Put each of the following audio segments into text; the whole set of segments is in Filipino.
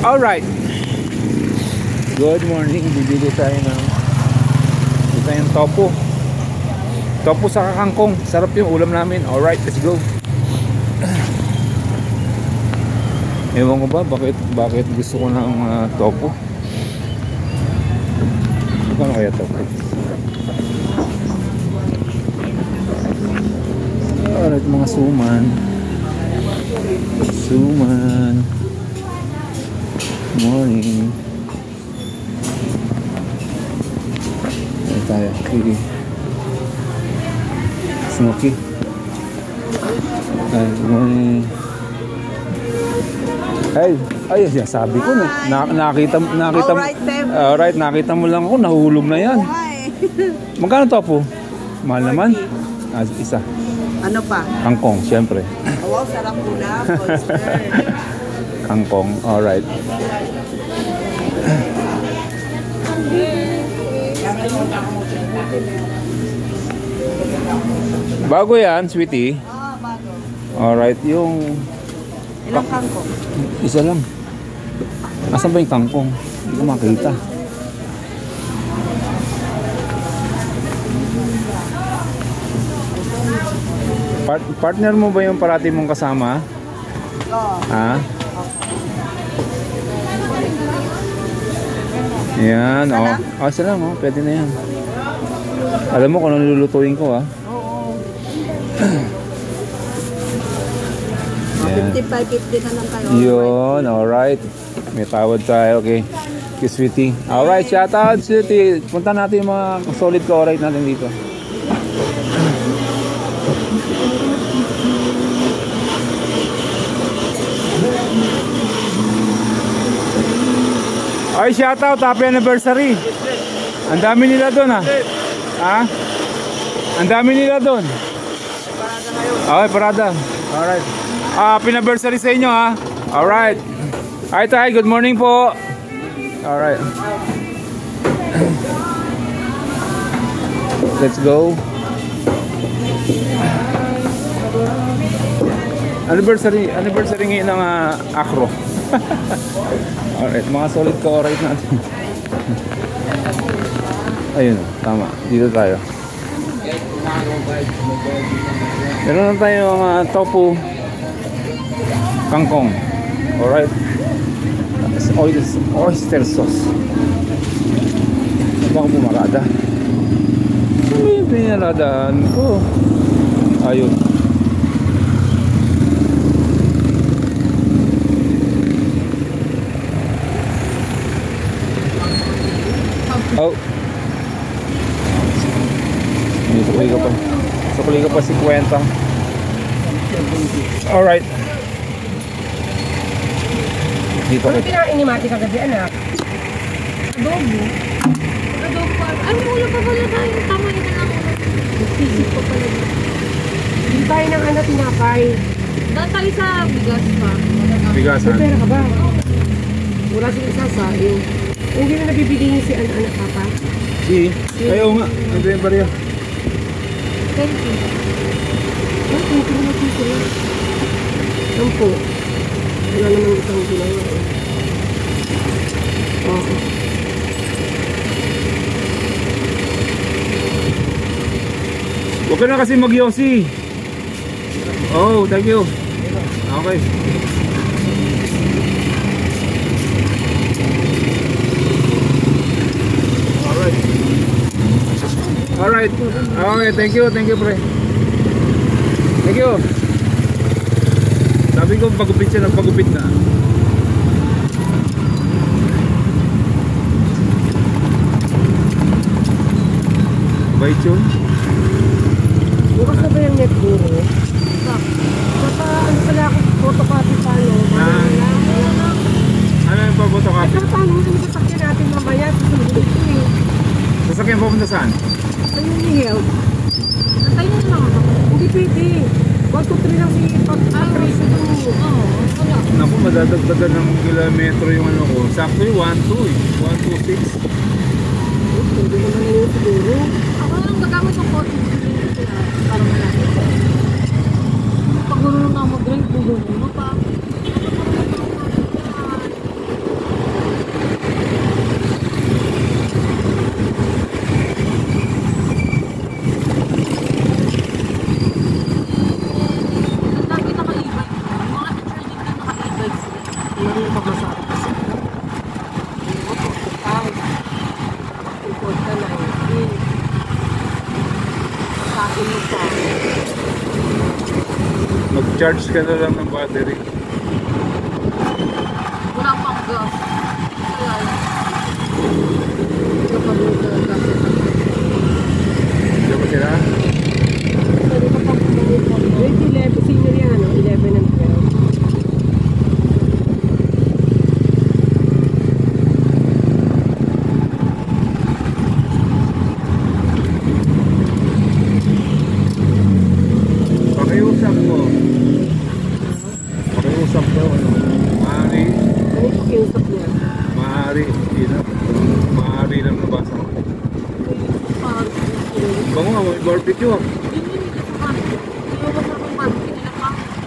Alright. Good morning. Bibili tayo ng tofu. Tofu sa kangkong. Sarap yung ulam namin. Alright, let's go. Ewan ko ba bakit gusto ko ng tofu. Ano kaya tofu? Alright, mga suman. Morning. Ayan tayo. Okay. Smoky. Good morning. Ay, sabi ko nakita alright, nakita mo lang ako, nahulog na yan. Magkano tofu? Mahal naman. Isa. Ano pa? Kangkong, syempre. Wow, sarap po na. Kangkong, alright. Bago yan, sweetie. Bago. Alright, yung... Ilang kangkong? Isa lang. Asan ba yung kangkong? Hindi ko makita. Partner mo ba yung parati mong kasama? Oo. Ha? Yan, oh. Isa lang, oh. Pwede na yan. Alam mo kung ano nilulutuin ko, ha? Oo. Yan. 55-50 na lang tayo. Yun, alright. May tawad tayo, okay. Okay, sweetie. Alright, shout out, sweetie. Punta natin yung mga solid ko, alright natin dito. Ay, shout out, happy anniversary. Ang dami nila doon, ha? Ha? Ang dami nila doon. Okay, parada. Alright. Happy anniversary sa inyo, ha? Alright. Hi, tay. Good morning po. Alright. Let's go. Anniversary ngayon ng Acro. Alright, mga solid ko right natin. Ayun, tama. Dito tayo. Meron na tayo mga tofu kangkong. Alright. Oyster sauce. Baka bumarada. Ano yung pinaradaan ko? Ayun. Oh. Sukuli ka pa si Kwenta. Alright. Dito Ano kinain ni Mati kagabi, anak? Adobo. Adobo pa. Ay, wala pa pala tayo. Tama na lang. Sisip pa pala. Hindi tayo ng tinapay. Dahil tayo sa bigas pa. bigasan. May pera ka ba? Wala silang sasaing. Hindi na nabibigay niya si anak papa. Ayaw nga. Ano yung bariya? Thank you. Thank you naman dito. Sampo. Wala naman isang ginawa. Oo. Huwag ka na kasi mag-yosi. Oh, thank you. Okay. Alright. Okay, thank you pre. Thank you. Sabi ko pagupit siya ng pagupit na. Bait yun. Bukas na ba yung net guru? Saka ano pala ako photocopy pa no? Ano yung pa-photocopy? Saka paano yung sasakyan natin mamaya? Susunod ito eh. Sasakyan papunta saan? Ano yung help? Antay na lang ako. Hindi pwede. 1, 2, 3 lang si pag-trace ito. Oo, wala. Naku, madadagdagan ng kilometro yung ano ko. Sakto yung 1, 2 eh. 1, 2, 6. Hindi naman yun siguro. Ako lang gagamit ng kote. Para malaki. Pag gano'n na mag-drive, gano'n pa. masabi kasi. Hindi mo 45. Ikot ka 19. Sabi mo pa. Mag-charge ka na lang ng battery. Wala pang gas. Kaya lang. Kapag gas. Diyan mo sila? Pwede ka pang kumalit mo. Grade 11. Senior yan, ano? 11 and 12. Pakiusap mo. Pakiusap ko, ano? Maaari, Ano yung pakiusap niya? maaari, hindi na. Maaari lang nabasa ko. Bango nga, may barbecue.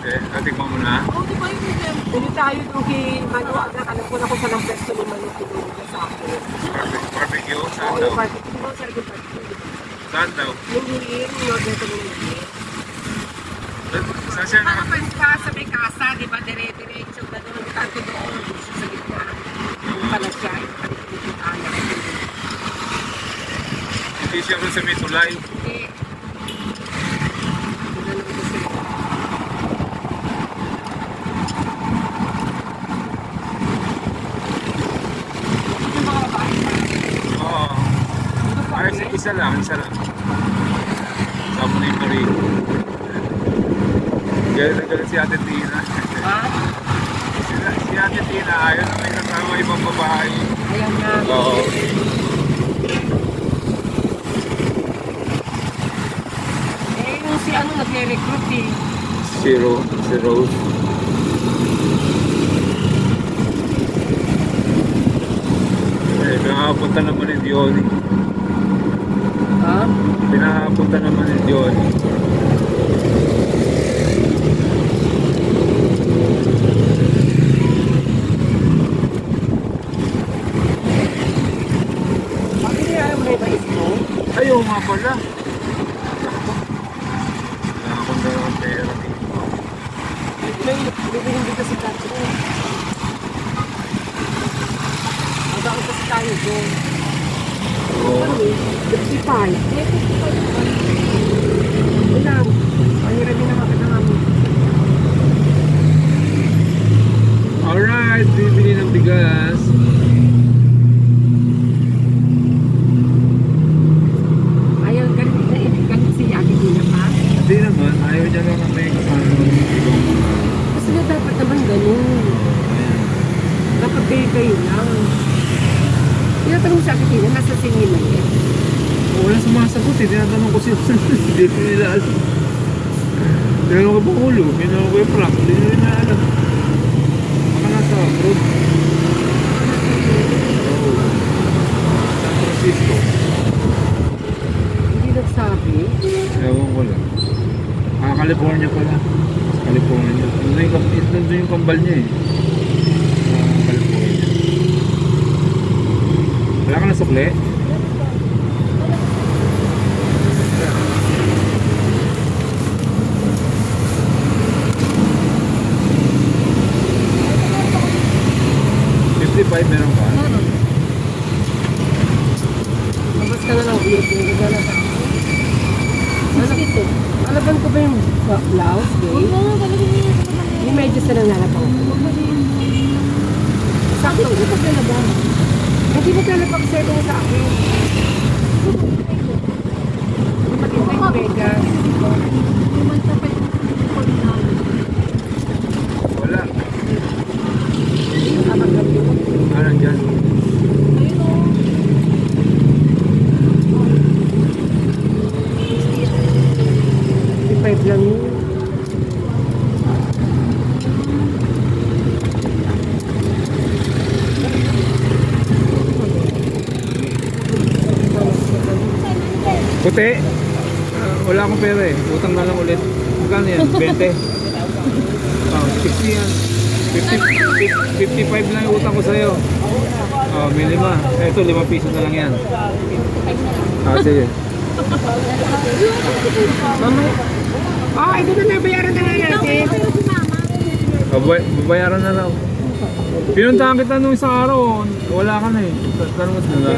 Okay, natikman mo na. Hindi tayo doon kay Manu Agak. Alam ko na kung saan ang pwesto ni Manu pinunod sa akin. Barbecue, saan Oo, daw? yung party. Hindi ba sabi ko party? Saan daw? Yung huliin, yung order ko ng huliin. Saan siya Para naman? pa sa may kasa, di ba? Dire-diretso na doon. Ang kanto doon. Gusto sa gitna. Yung pala siya. Yung anak. Hindi siya rin sa may tulay. Hindi. Ganun ko siya. Yung mga babae pa. Oo. Ay, isa lang, isa lang. Sama na yung Marie. Galing na galing si Ate Tina. Ha? Si Ate Tina, ayaw na may kasama ibang babae. Ayan na. Oo. Eh, yung si ano nagre-recruit eh. Si Rose. Eh, pinakapunta naman ni Diony. Ha? Pinakapunta naman ni Diony. Bakit niya ayaw mo na iba mo? Ayaw nga pala. Wala akong dalawang pera. Bibihin dito si Catherine. Magkakot kasi tayo doon. Oo. 55. Eh, 55. Wala. Mahirap din naman ka namin. Alright, bibili ng bigas. Ayaw, ganit si Ate Tina pa. Hindi naman, ayaw niya lang na may kasama. Kasi na dapat naman ganun. Dapat kayo lang. Tinatanong si Ate Tina, nasa singin na yan. Wala sumasagot eh, tinatanong ko siya. Hindi ko nila alam. Tinanong ko pa ulo, tinanong ko yung Frank, hindi nila alam. Baka nasa abroad. Oo. San Francisco. Hindi nagsabi. Ewan ko lang. California pala. Sa California. Nandun yung kambal niya eh. Sa California. Wala ka na sukli? Meron ka? Labas ka na lang ulit. Alaban ko ba yung blouse, babe? Yung medyas na lang nalabang ko. Sakto. Hindi ko nalabang. Hindi mo nalabang sa'yo kung sa akin. Maganda yung Vegas. Wala. Kapag-gabi mo. Nandyan. $55 lang yun. Puti. Wala akong pera eh. Utang na lang ulit. Magkano yan? 20? Oh, 60 yan. 55 lang yung utang ko sa'yo. Oh, may 5. Ito, 5 piso na lang yan. Ah, sige. Mama. Oh, ito na nabayaran na nga natin. Oh, babayaran na lang. Pinuntahan kita nung isang araw, wala ka na eh. Tanong mo sila.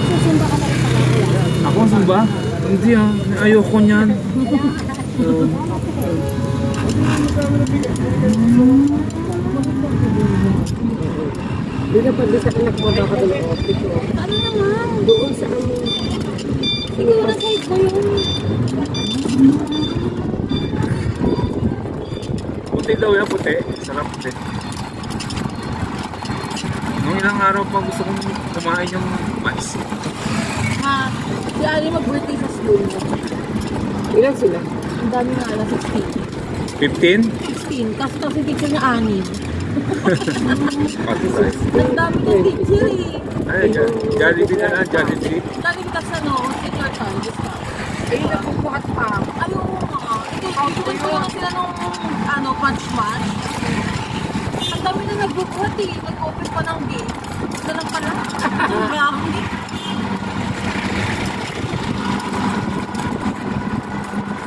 Susunda ka na rin pala. Ako ang sumba? Hindi ah, ayoko niyan. Hindi na pag sa anak mo dapat ang office mo. Ano naman? Doon sa amin. Sige, na side ko yun. Puti daw yan, puti. Sarap puti. Nung ilang araw pa gusto kong kumain yung mais. Ha, si Ali mag-birthday sa school. Ilan sila? Ang dami nga alam, 16. 15? 16, kasi tapos yung teacher niya 6. Patay. Ang dami ng teacher eh. Ay, Jollibee na lang, Jollibee. Dali kita sa no, teacher time, discount. Ayun na pupukat pa. Ayaw nga. Ito lang sila nung punch match. Ang dami na nagbubuhat eh. Nag-open pa ng gate. Ito lang pala. Marami.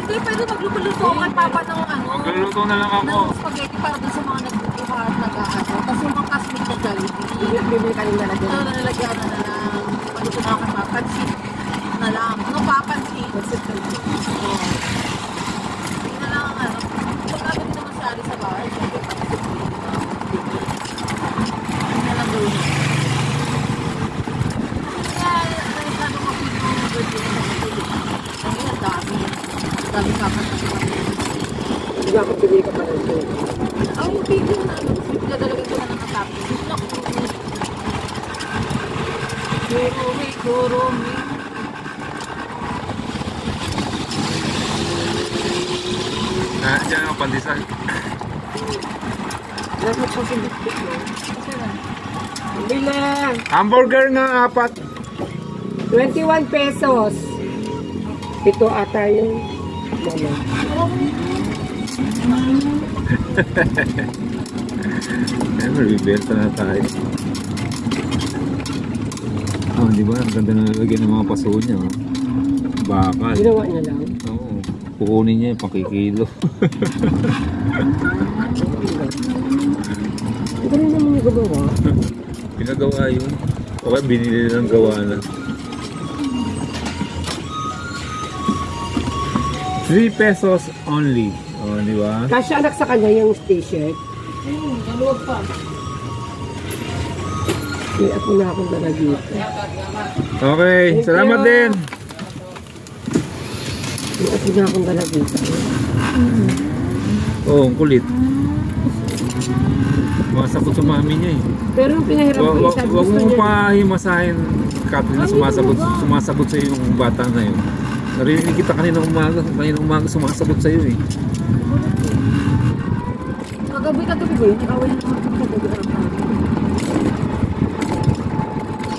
Hindi, pwede magluto kay Papa ng ano. Magluluto na lang ako. Ng spaghetti para dun sa mga nagbubuhat, nag-ano. Tapos yung mga castmate na Jollibee. Bibili ka rin na Ito na nalagyan na lang. Paluto na kay Papa. Pansit na lang. Ano pa? Pansit. Oo. Hindi na lang ang ano. Pagkabit din naman sa ali sa bahay. Siyempre, pansit. Hindi na lang gawin. Kaya, sabi mo, pinong birthday na sa matulog. Ang dami. Dami kapat na siya. Hindi ako pili ka pa rin. Ang yung video na ano, dadalagay ko na ng katapos. Naku. Kurumi, kurumi. Ah, dyan ang pandesal. Nasa po si biscuit mo. Okay na. Bilang! Hamburger nga, 4. 21 pesos. Ito ata yung mama. Eh, magbibenta na tayo. Oh, di ba? Ang ganda na nalagyan ng mga paso niya. Oh. Bakal. Ginawa niya lang. Oo. Kukunin niya yung pakikilo. Ito rin naman yung gawa. Pinagawa yun. O kaya binili ng gawa na. 3 pesos only. O, di ba? Kasya anak sa kanya yung t-shirt. Naluwag pa. May ako na akong dalagita. Okay, Thank salamat you. din. May ako na akong dalagita. Oo, ang kulit. Masakot sa mami niya eh. Pero yung pinahiram ko isa Huwag gusto mo niya. pahimasahin, Kathleen, na sumasabot sa iyo yung bata na yun. Narinig kita kanina umaga sumasabot sa iyo eh. Kagabi ko yun. Ikawin na naman kagabi.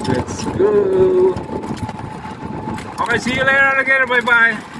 Let's go! Okay, see you later again. Bye-bye.